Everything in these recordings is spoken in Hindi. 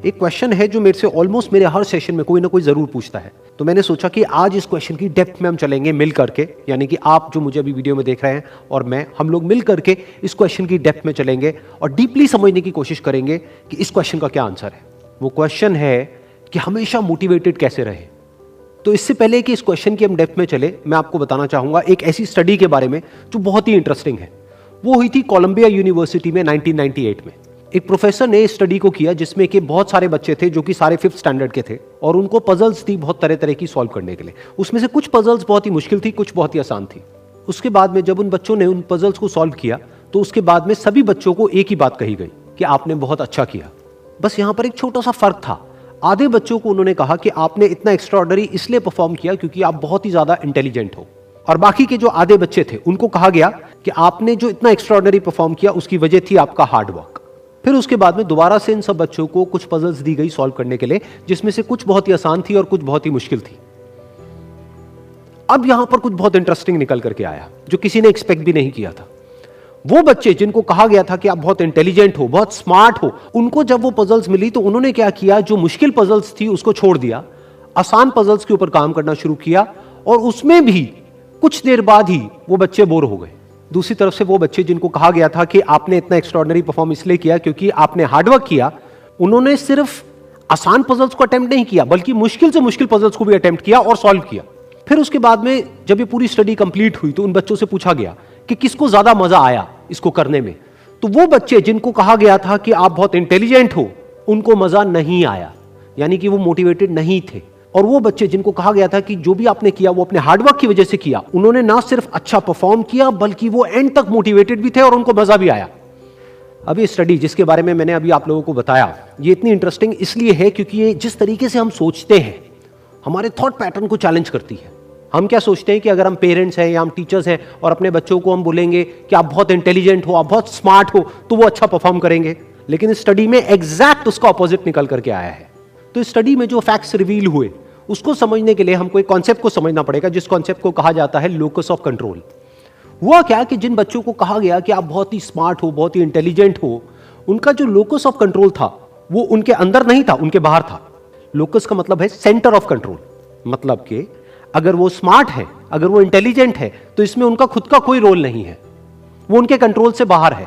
एक क्वेश्चन है जो मेरे से ऑलमोस्ट मेरे हर सेशन में कोई ना कोई जरूर पूछता है, तो मैंने सोचा कि आज इस क्वेश्चन की डेप्थ में हम चलेंगे मिल करके, यानी कि आप जो मुझे अभी वीडियो में देख रहे हैं और मैं, हम लोग मिल करके इस क्वेश्चन की डेप्थ में चलेंगे और डीपली समझने की कोशिश करेंगे कि इस क्वेश्चन का क्या आंसर है। वो क्वेश्चन है कि हमेशा मोटिवेटेड कैसे रहे। तो इससे पहले कि इस क्वेश्चन की हम डेप्थ में चले, मैं आपको बताना चाहूंगा एक ऐसी स्टडी के बारे में जो बहुत ही इंटरेस्टिंग है। वो हुई थी कोलंबिया यूनिवर्सिटी में 1998 में। एक प्रोफेसर ने इस स्टडी को किया जिसमें कि बहुत सारे बच्चे थे जो कि सारे 5th स्टैंडर्ड के थे और उनको पजल्स थी बहुत तरह तरह की सॉल्व करने के लिए। उसमें से कुछ पजल्स बहुत ही मुश्किल थी, कुछ बहुत ही आसान थी। उसके बाद में जब उन बच्चों ने उन पजल्स को सॉल्व किया तो उसके बाद में सभी बच्चों को एक ही बात कही गई कि आपने बहुत अच्छा किया। बस यहां पर एक छोटा सा फर्क था। आधे बच्चों को उन्होंने कहा कि आपने इतना एक्स्ट्राऑर्डिनरी इसलिए परफॉर्म किया क्योंकि आप बहुत ही ज्यादा इंटेलिजेंट हो, और बाकी के जो आधे बच्चे थे उनको कहा गया कि आपने जो इतना एक्स्ट्राऑर्डिनरी परफॉर्म किया उसकी वजह थी आपका हार्ड वर्क। फिर उसके बाद में दोबारा से इन सब बच्चों को कुछ पजल्स दी गई सॉल्व करने के लिए, जिसमें से कुछ बहुत ही आसान थी और कुछ बहुत ही मुश्किल थी। अब यहां पर कुछ बहुत इंटरेस्टिंग निकल करके आया जो किसी ने एक्सपेक्ट भी नहीं किया था। वो बच्चे जिनको कहा गया था कि आप बहुत इंटेलिजेंट हो, बहुत स्मार्ट हो, उनको जब वो पजल्स मिली तो उन्होंने क्या किया, जो मुश्किल पजल्स थी उसको छोड़ दिया, आसान पजल्स के ऊपर काम करना शुरू किया, और उसमें भी कुछ देर बाद ही वो बच्चे बोर हो गए। दूसरी तरफ से वो बच्चे जिनको कहा गया था कि आपने इतना एक्स्ट्राऑर्डिनरी परफॉर्म इसलिए किया क्योंकि आपने हार्डवर्क किया, उन्होंने सिर्फ आसान पजल्स को अटेम्प्ट नहीं किया बल्कि मुश्किल से मुश्किल पजल्स को भी अटेम्प्ट किया और सॉल्व किया। फिर उसके बाद में जब ये पूरी स्टडी कंप्लीट हुई तो उन बच्चों से पूछा गया कि किसको ज्यादा मजा आया इसको करने में। तो वो बच्चे जिनको कहा गया था कि आप बहुत इंटेलिजेंट हो, उनको मजा नहीं आया, यानी कि वो मोटिवेटेड नहीं थे। और वो बच्चे जिनको कहा गया था कि जो भी आपने किया वो अपने हार्डवर्क की वजह से किया, उन्होंने ना सिर्फ अच्छा परफॉर्म किया बल्कि वो एंड तक मोटिवेटेड भी थे और उनको मजा भी आया। अब ये स्टडी जिसके बारे में मैंने अभी आप लोगों को बताया, ये इतनी इंटरेस्टिंग इसलिए है क्योंकि ये जिस तरीके से हम सोचते हैं, हमारे थॉट पैटर्न को चैलेंज करती है। हम क्या सोचते हैं कि अगर हम पेरेंट्स हैं या हम टीचर्स हैं और अपने बच्चों को हम बोलेंगे कि आप बहुत इंटेलिजेंट हो, आप बहुत स्मार्ट हो, तो वो अच्छा परफॉर्म करेंगे। लेकिन इस स्टडी में एग्जैक्ट उसका ऑपोजिट निकल करके आया है। तो इस स्टडी में जो फैक्ट्स रिवील हुए उसको समझने के लिए हमको एक कॉन्सेप्ट को समझना पड़ेगा, जिस कॉन्सेप्ट को कहा जाता है लोकस ऑफ कंट्रोल। हुआ क्या कि जिन बच्चों को कहा गया कि आप बहुत ही स्मार्ट हो, बहुत ही इंटेलिजेंट हो, उनका जो लोकस ऑफ कंट्रोल था वो उनके अंदर नहीं था, उनके बाहर था। लोकस का मतलब है सेंटर ऑफ कंट्रोल, मतलब कि अगर वो स्मार्ट है, अगर वो इंटेलिजेंट है, तो इसमें उनका खुद का कोई रोल नहीं है, वो उनके कंट्रोल से बाहर है।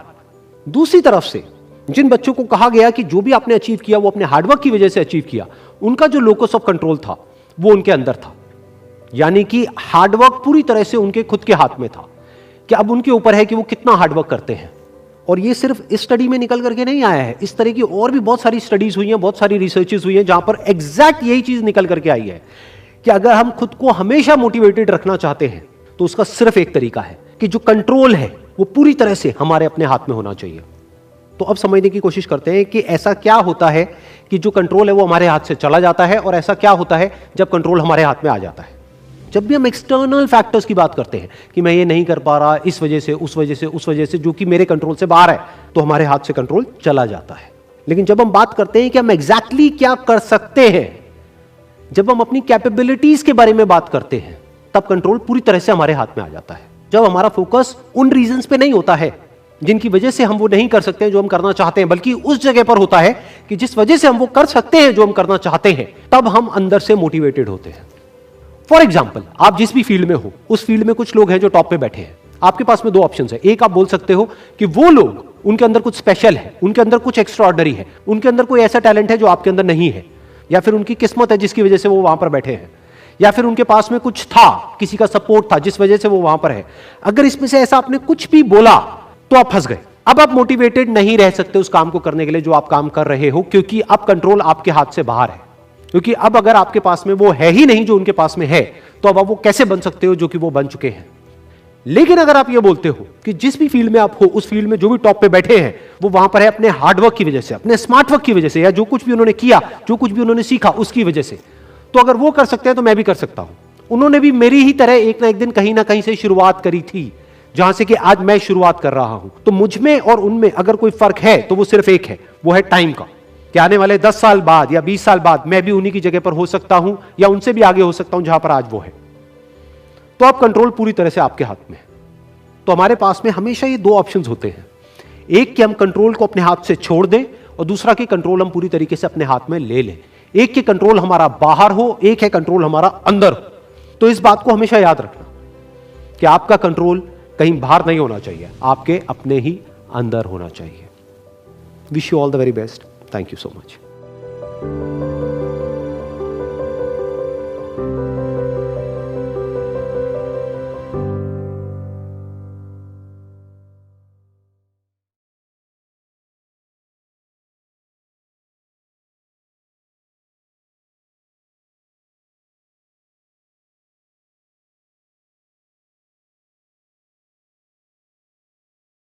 दूसरी तरफ से जिन बच्चों को कहा गया कि जो भी आपने अचीव किया वो अपने हार्डवर्क की वजह से अचीव किया, उनका जो लोकस ऑफ कंट्रोल था वो उनके अंदर था, यानी कि हार्डवर्क पूरी तरह से उनके खुद के हाथ में था कि अब उनके ऊपर है कि वो कितना हार्डवर्क करते हैं। और ये सिर्फ इस स्टडी में निकल करके नहीं आया है, इस तरह की और भी बहुत सारी स्टडीज हुई हैं, बहुत सारी रिसर्चेस हुई हैं जहां पर एग्जैक्ट यही चीज निकल करके आई है कि अगर हम खुद को हमेशा मोटिवेटेड रखना चाहते हैं तो उसका सिर्फ एक तरीका है कि जो कंट्रोल है वो पूरी तरह से हमारे अपने हाथ में होना चाहिए। तो अब समझने की कोशिश करते हैं कि ऐसा क्या होता है कि जो कंट्रोल है वो हमारे हाथ से चला जाता है, और ऐसा क्या होता है जब कंट्रोल हमारे हाथ में आ जाता है। जब भी हम एक्सटर्नल फैक्टर्स की बात करते हैं कि मैं ये नहीं कर पा रहा इस वजह से, उस वजह से, उस वजह से, जो कि मेरे कंट्रोल से बाहर है, तो हमारे हाथ से कंट्रोल चला जाता है। लेकिन जब हम बात करते हैं कि हम एग्जैक्टली क्या कर सकते हैं, जब हम अपनी कैपेबिलिटीज के बारे में बात करते हैं, तब कंट्रोल पूरी तरह से हमारे हाथ में आ जाता है। जब हमारा फोकस उन रीजंस पे नहीं होता है जिनकी वजह से हम वो नहीं कर सकते जो हम करना चाहते हैं, बल्कि उस जगह पर होता है कि जिस वजह से हम वो कर सकते हैं जो हम करना चाहते हैं, तब हम अंदर से मोटिवेटेड होते हैं। फॉर एग्जाम्पल, आप जिस भी फील्ड में हो, उस फील्ड में कुछ लोग हैं जो टॉप पे बैठे हैं। आपके पास में दो ऑप्शन है। एक, आप बोल सकते हो कि वो लोग, उनके अंदर कुछ स्पेशल है, उनके अंदर कुछ एक्स्ट्राऑर्डिनरी है, उनके अंदर कोई ऐसा टैलेंट है जो आपके अंदर नहीं है, या फिर उनकी किस्मत है जिसकी वजह से वो वहां पर बैठे हैं, या फिर उनके पास में कुछ था, किसी का सपोर्ट था जिस वजह से वो वहां पर है। अगर इसमें से ऐसा आपने कुछ भी बोला तो आप फंस गए। अब आप मोटिवेटेड नहीं रह सकते उस काम को करने के लिए जो आप काम कर रहे हो, क्योंकि अब कंट्रोल आपके हाथ से बाहर है। क्योंकि अब अगर आपके पास में वो है ही नहीं जो उनके पास में है, तो अब आप वो कैसे बन सकते हो जो कि वो बन चुके हैं। लेकिन अगर आप ये बोलते हो कि जिस भी फील्ड में आप हो, उस फील्ड में जो भी टॉप पे बैठे हैं वो वहां पर है अपने हार्डवर्क की वजह से, अपने स्मार्ट वर्क की वजह से, या जो कुछ भी उन्होंने किया, जो कुछ भी उन्होंने सीखा उसकी वजह से, तो अगर वो कर सकते हैं तो मैं भी कर सकता हूं। उन्होंने भी मेरी ही तरह एक ना एक दिन कहीं ना कहीं से शुरुआत करी थी, जहां से कि आज मैं शुरुआत कर रहा हूं। तो मुझ में और उनमें अगर कोई फर्क है तो वो सिर्फ एक है, वो है टाइम का, कि आने वाले 10 साल बाद या 20 साल बाद मैं भी उन्हीं की जगह पर हो सकता हूं या उनसे भी आगे हो सकता हूं जहां पर आज वो है। तो अब कंट्रोल पूरी तरह से आपके हाथ में है। तो हमारे पास में हमेशा ये दो ऑप्शंस होते हैं, एक कि हम कंट्रोल को अपने हाथ से छोड़ दें और दूसरा कि कंट्रोल हम पूरी तरीके से अपने हाथ में ले लें। एक कि कंट्रोल हमारा बाहर हो, एक है कंट्रोल हमारा अंदर हो। तो इस बात को हमेशा याद रखना कि आपका कंट्रोल कहीं बाहर नहीं होना चाहिए, आपके अपने ही अंदर होना चाहिए। Wish you all the very best. Thank you so much.